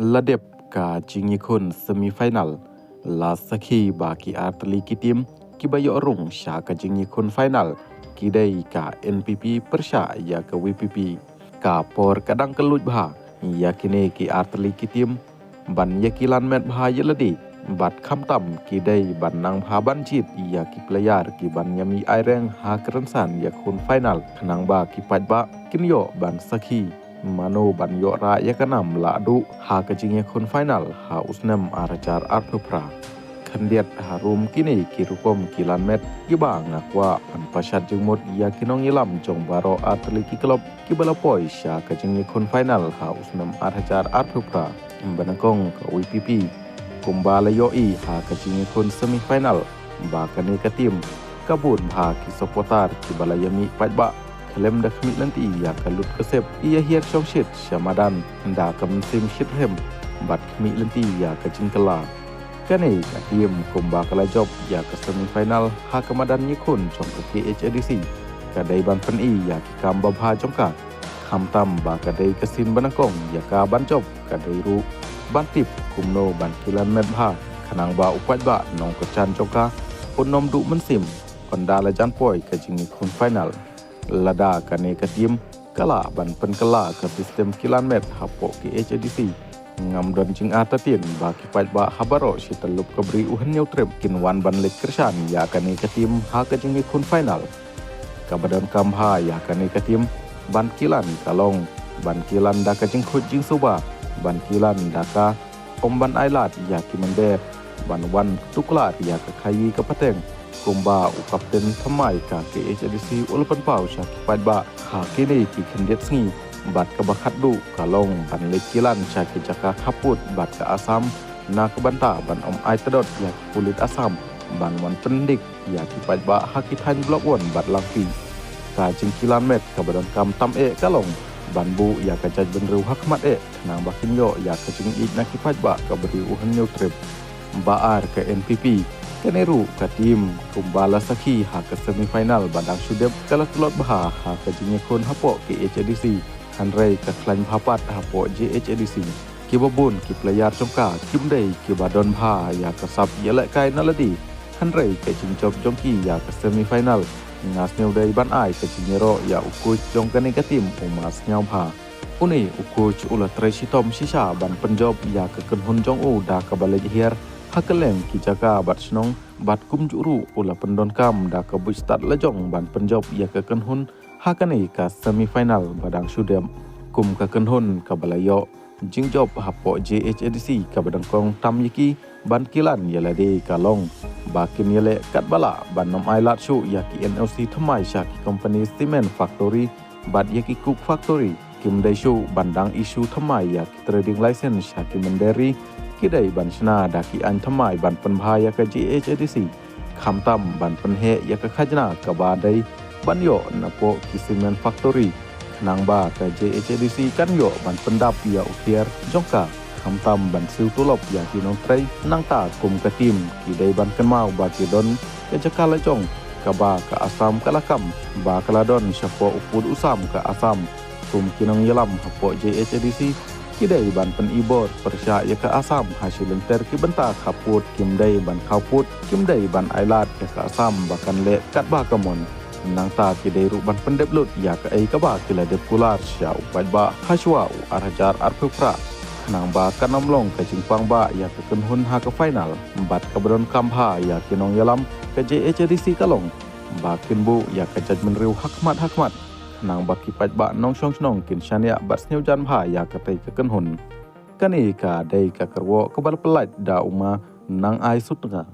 ladep ka jingikun semifinal la sakhi baki artli kitim kibayo rung sha ka jingikun final kidai ka NPP persya ya ka WPP ka por kadang kelut bha ya kini ki artli kitim ban yakilan met bha yeladi bat khamtam kidai ban nang bha ban jit ya ki player ki ban yami aireng ha kerensan ya kun final khnang ba ki patba kinyo ban sakhi mano ban yo ra ya kanam la du ha ka jingye kun final ha usnam arajar arphupra khandiat harum kini kirukom kilan met kiba ngakwa an pasat jengmot ya kinong ilam jong baro atli ki klub kibala poi sha ka jingye kun final ha usnam arajar arphupra banakong ka WPP kumbala yoi ha ka jingye kun semifinal ba kani ka tim kabun ha ki supporter kibala yami patba lem dah kami nanti ya kalut kesep ia hiat songshit syamadan dah kemensim shithem bat kami nanti ya kecingkela kane katim kumba kala job ya ke semifinal ha kemadan nyikun jong ke KHADC kadai ban pen ya kam babha jongka khamtam ba kadai kesin banakong ya ka ban job kadai ru ban tip kumno ban kilan met bha khanang ba upat ba nong kechan jongka unom du mensim kondala jan poi ke jingikun final lada kane katim kala ban pen kala ke sistem kilan met hapo KHADC ngam don jing atatin ba kipat ba habaro sitalup kabri uhan neutrem kinwan ban lek kersan ya kane katim ha ka jing kun final kabadan kamha ya kane katim ban kilan kalong ban kilan da ka jing khut jing suba ban kilan da ka omban ailat ya kimende ban wan tuklar ya ka khayi ka pateng kumba u kapten thamai ka KHADC ulpan pau sha kipat ba ha kini ki khendiat sngi bat ka bakhat du kalong ban lekilan sha ki jaka khaput bat ka asam na ka banta ban om ai tadot ya kulit asam ban wan pendik ya kipat ba ha ki than blok won bat langpi ka jingkilan met ka badan kam tam e kalong ban bu ya ka jaj benru hakmat e nang bakin yo ya ka jing ik na kipat ba ka beri uhan neutrip baar ke NPP Kaneru ka tim kumbala sakhi ha ke semifinal badang sudep kala telot baha ha ke jinyekon hapo KHADC hanrei ka klan bhapat hapo JHADC kibabun ki player jongka kimdei ki badon bha ya ka sap yele kai naladi hanrei ka jingjop jongki ya ke semifinal ngas new dei ban ai ka jinyero ya ukuj jongkane ka tim umas nyau bha uni ukuj ula tresitom sisa ban penjob ya ke kenhun jong u da ka balej hier hakeleng ki jaga bat snong bat kum juru ula pendon kam da ka bu start lejong ban penjob ya ka kenhun hakane ka semifinal badang sudem kum ka kenhun ka balayo jingjob hapo JHADC ka badang kong tam yiki ban kilan yalade kalong bakin yale kat bala ban nom ailat shu ya ki NLC thamai sha ki company cement factory bat yaki cook factory kim dai shu bandang isu thamai ya ki trading license sha ki mandari kidai ban sna daki an thamai ban penbha ya ka JHADC khamtam ban penhe ya ka khajna ka badai ban yo napo ki cement factory nang ba ka JHADC kan yo ban pendap ya ukhiar jongka khamtam ban siu tulop ya ki nong trai nang ta kum ka tim kidai ban kenmau ba ki don ke jakala jong ka ba ka asam kalakam ba kaladon syapo upud usam ka asam kum kinong yelam hapo JHADC kidai ban pen ibor persya ya ke asam hasil lenter ki benta kaput kimdai ban kaput kimdai ban ailat ya ke asam bahkan le kat ba kamon nang ta kidai ru ban pendeblut ya ke ai ka ba kila de kular sya upat ba haswa arajar arphupra nang ba kanomlong ke jingpang ba ya ke kenhun ha ke final bat ka badon kamha ya kinong yalam ke JHADC kalong ba kinbu ya ke judgment riu hakmat nang baki pat ba nong song snong kin shania bat sneu jan bha ya ka tai ka kenhun kani ka dai ka kerwo ka bal pelat da uma nang ai sutnga